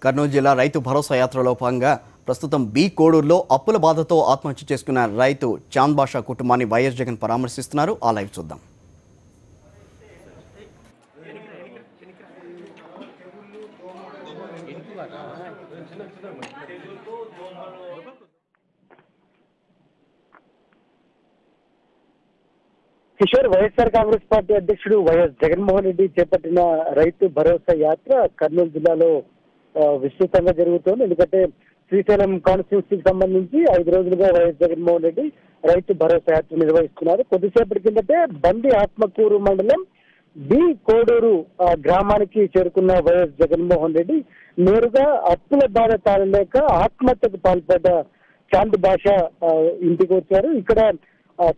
కర్నూలు జిల్లా రైతు భరోసా యాత్రలో భాగంగా ప్రస్తుతం బి కోడూరులో అప్పుల బాధతో ఆత్మహత్య చేసుకున్న రైతు చాంద్ బాషా కుటుంబాన్ని వైఎస్ జగన్ పరామర్శిస్తున్నారు. ఆ లైవ్ చూద్దాం. కిషోర్, వైఎస్ఆర్ కాంగ్రెస్ పార్టీ అధ్యక్షుడు వైఎస్ జగన్మోహన్ రెడ్డి చేపట్టిన రైతు భరోసా యాత్ర కర్నూలు జిల్లాలో విస్తృతంగా జరుగుతోంది. ఎందుకంటే శ్రీశైలం కాన్స్టిట్యూన్సీకి సంబంధించి 5 రోజులుగా వైఎస్ జగన్మోహన్ రెడ్డి రైతు భరోసా యాత్ర నిర్వహిస్తున్నారు. కొద్దిసేపటి కిందటే బండి ఆత్మకూరు మండలం బి కోడూరు గ్రామానికి చేరుకున్న వైఎస్ జగన్మోహన్ రెడ్డి నేరుగా అప్పుల బాధ తాళలేక ఆత్మహత్యకు పాల్పడ్డ చాంద్ బాషా ఇంటికి వచ్చారు. ఇక్కడ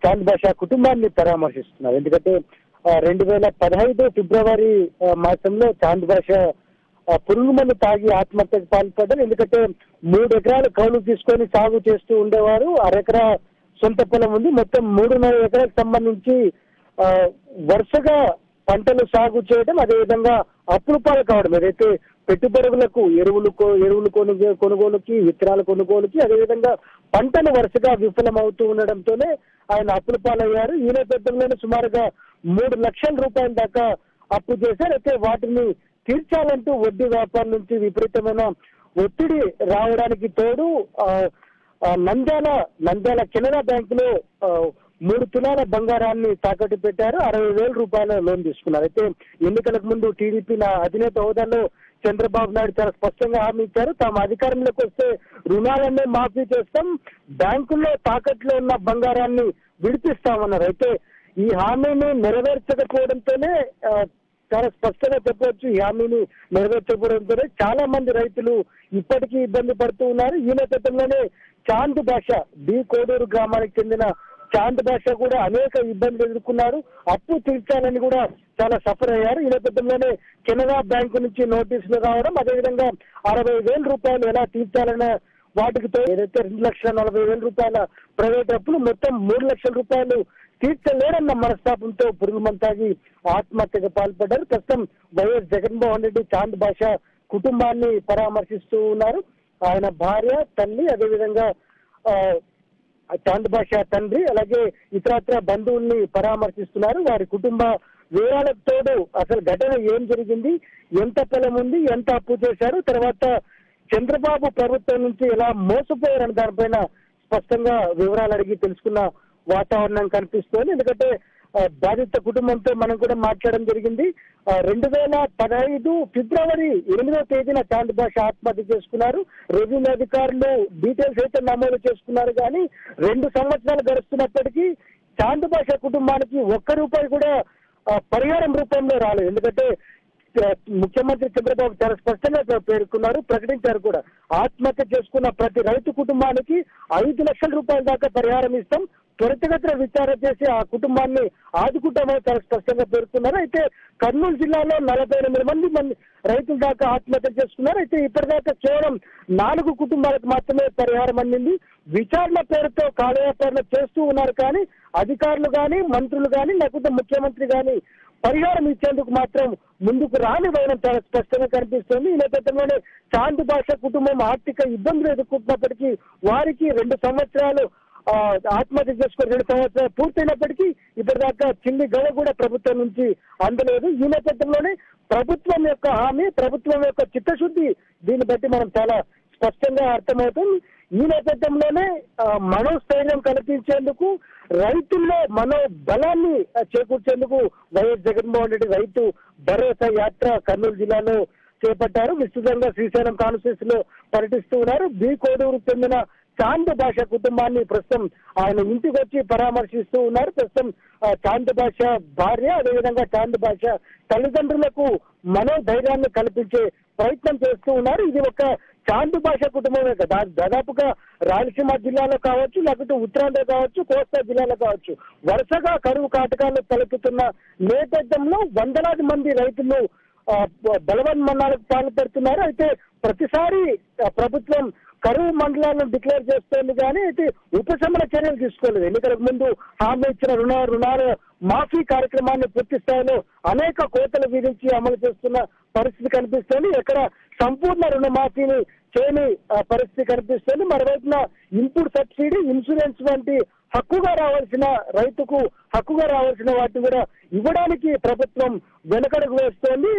చాంద్ బాషా కుటుంబాన్ని పరామర్శిస్తున్నారు. ఎందుకంటే 2015 ఫిబ్రవరి మాసంలో చాంద్ బాషా పురుగు మందు తాగి ఆత్మహత్యకు పాల్పడ్డారు. ఎందుకంటే 3 ఎకరాలు కౌలు తీసుకొని సాగు చేస్తూ ఉండేవారు. 1/2 ఎకరా సొంత పొలం ఉంది. మొత్తం 3.5 ఎకరాలకు సంబంధించి వరుసగా పంటలు సాగు చేయడం, అదేవిధంగా అప్పుల పాలు కావడం, ఏదైతే పెట్టుబడులకు ఎరువులు కొనుగోలుకి, విత్తనాల కొనుగోలుకి, అదేవిధంగా పంటలు వరుసగా విఫలమవుతూ ఉండడంతోనే ఆయన అప్పుల పాలయ్యారు. ఈ నేపథ్యంలోనే సుమారుగా 3 లక్షల రూపాయల దాకా అప్పు చేశారు. అయితే వాటిని తీర్చాలంటూ వడ్డీ వ్యాపారం నుంచి విపరీతమైన ఒత్తిడి రావడానికి తోడు నంద్యాల కెనరా బ్యాంకులో 3 తులాల బంగారాన్ని తాకట్టు పెట్టారు. 60,000 రూపాయల లోన్ తీసుకున్నారు. అయితే ఎన్నికలకు ముందు టీడీపీ అధినేత హోదాలో చంద్రబాబు నాయుడు చాలా స్పష్టంగా హామీ ఇచ్చారు. తాము అధికారంలోకి వస్తే రుణాలన్నీ మాఫీ చేస్తాం, బ్యాంకుల్లో తాకట్లో ఉన్న బంగారాన్ని విడిపిస్తామన్నారు. అయితే ఈ హామీని నెరవేర్చకపోవడంతోనే చాలా స్పష్టంగా చెప్పవచ్చు, ఈ హామీని నెరవేర్చకపోవడంతోనే చాలా మంది రైతులు ఇప్పటికీ ఇబ్బంది పడుతూ ఉన్నారు. ఈ నేపథ్యంలోనే చాంద్ బాషా బి కోడూరు గ్రామానికి చెందిన చాంద్ బాషా కూడా అనేక ఇబ్బందులు ఎదుర్కొన్నారు. అప్పు తీర్చాలని కూడా చాలా సఫర్ అయ్యారు. ఈ నేపథ్యంలోనే కెనరా బ్యాంకు నుంచి నోటీసులు రావడం, అదేవిధంగా 60,000 రూపాయలు ఎలా తీర్చాలన్న వాటికి ఏదైతే 2,40,000 రూపాయల ప్రైవేట్ అప్పులు మొత్తం 3 లక్షల రూపాయలు తీర్చలేరన్న మనస్తాపంతో పురుగు మందు తాగి ఆత్మహత్యకు పాల్పడ్డారు. ప్రస్తుతం వైఎస్ జగన్మోహన్ రెడ్డి చాంద్ బాషా కుటుంబాన్ని పరామర్శిస్తూ ఉన్నారు. ఆయన భార్య, తల్లి, అదేవిధంగా చాంద్ బాషా తండ్రి, అలాగే ఇతరత్ర బంధువుల్ని పరామర్శిస్తున్నారు. వారి కుటుంబ వివరాలకు తోడు అసలు ఘటన ఏం జరిగింది, ఎంత పొలం ఉంది, ఎంత అప్పు చేశారు, తర్వాత చంద్రబాబు ప్రభుత్వం నుంచి ఎలా మోసపోయారని దానిపైన స్పష్టంగా వివరాలు అడిగి తెలుసుకున్న వాతావరణం కనిపిస్తోంది. ఎందుకంటే బాధిత కుటుంబంతో మనం కూడా మాట్లాడడం జరిగింది. 2015 ఫిబ్రవరి 8వ తేదీన చాంద్ బాషా ఆత్మహత్య చేసుకున్నారు. రెవెన్యూ అధికారులు డీటెయిల్స్ అయితే నమోదు చేసుకున్నారు. కానీ 2 సంవత్సరాలు గడుస్తున్నప్పటికీ చాంద్ బాషా కుటుంబానికి 1 రూపాయి కూడా పరిహారం రూపంలో రాలేదు. ఎందుకంటే ముఖ్యమంత్రి చంద్రబాబు చాలా స్పష్టంగా పేర్కొన్నారు, ప్రకటించారు కూడా. ఆత్మహత్య చేసుకున్న ప్రతి రైతు కుటుంబానికి 5 లక్షల రూపాయల దాకా పరిహారం ఇస్తాం, త్వరితగతిన విచారణ చేసి ఆ కుటుంబాన్ని ఆదుకుంటామని చాలా స్పష్టంగా పేర్కొన్నారు. అయితే కర్నూలు జిల్లాలో 48 మంది రైతుల దాకా ఆత్మహత్య చేసుకున్నారు. అయితే ఇప్పటిదాకా కేవలం 4 కుటుంబాలకు మాత్రమే పరిహారం అందింది. విచారణ పేరుతో కాలయాపన చేస్తూ ఉన్నారు. కానీ అధికారులు కానీ, మంత్రులు కానీ, లేకపోతే ముఖ్యమంత్రి కానీ పరిహారం ఇచ్చేందుకు మాత్రం ముందుకు రాని వైనం చాలా స్పష్టంగా కనిపిస్తుంది. ఈ నేపథ్యంలోనే చాంద్ బాషా కుటుంబం ఆర్థిక ఇబ్బందులు ఎదుర్కొంటున్నప్పటికీ వారికి 2 సంవత్సరాలు ఆత్మహత్య చేసుకుని 2 సంవత్సరాలు పూర్తయినప్పటికీ ఇప్పటిదాకా చిన్ని గవ కూడా ప్రభుత్వం నుంచి అందలేదు. ఈ నేపథ్యంలోనే ప్రభుత్వం యొక్క హామీ, ప్రభుత్వం యొక్క చిత్తశుద్ధి దీన్ని బట్టి మనం చాలా స్పష్టంగా అర్థమవుతుంది. ఈ నేపథ్యంలోనే మనోస్థైర్యం కల్పించేందుకు, రైతుల్లో మనోబలాన్ని చేకూర్చేందుకు వైఎస్ జగన్మోహన్ రెడ్డి రైతు భరోసా యాత్ర కర్నూలు జిల్లాలో చేపట్టారు. విస్తృతంగా శ్రీశైలం కాన్స్టిట్యూన్సీలో పర్యటిస్తూ ఉన్నారు. బి కోడూరుకు చెందిన చాంద్ బాషా కుటుంబాన్ని ప్రస్తుతం ఆయన ఇంటికి వచ్చి పరామర్శిస్తూ ఉన్నారు. ప్రస్తుతం చాంద్ బాషా భార్య, అదేవిధంగా చాంద్ బాషా తల్లిదండ్రులకు మనోధైర్యాన్ని కల్పించే ప్రయత్నం చేస్తూ ఉన్నారు. ఇది ఒక చాంద్ బాషా కుటుంబమే కదా, దాదాపుగా రాయలసీమ జిల్లాలో కావచ్చు, లేకపోతే ఉత్తరాంధ్ర కావచ్చు, కోస్తా జిల్లాలో కావచ్చు, వరుసగా కరువు కాటకాలు తలెత్తుతున్న నేపథ్యంలో వందలాది మంది రైతులు బలవన్మరణాలకు పాల్పడుతున్నారు. అయితే ప్రతిసారి ప్రభుత్వం కరువు మండలాలను డిక్లేర్ చేస్తోంది కానీ అయితే ఉపశమన చర్యలు తీసుకోలేదు. ఎన్నికలకు ముందు హామీ ఇచ్చిన రుణాల మాఫీ కార్యక్రమాన్ని పూర్తి స్థాయిలో అనేక కోతలు విధించి అమలు చేస్తున్న పరిస్థితి కనిపిస్తోంది. ఎక్కడ సంపూర్ణ రుణమాఫీని చేయని పరిస్థితి కనిపిస్తుంది. మరోవైపున ఇన్పుట్ సబ్సిడీ, ఇన్సూరెన్స్ వంటి రైతుకు హక్కుగా రావాల్సిన వాటిని కూడా ఇవ్వడానికి ప్రభుత్వం వెనకడుగు వేస్తోంది.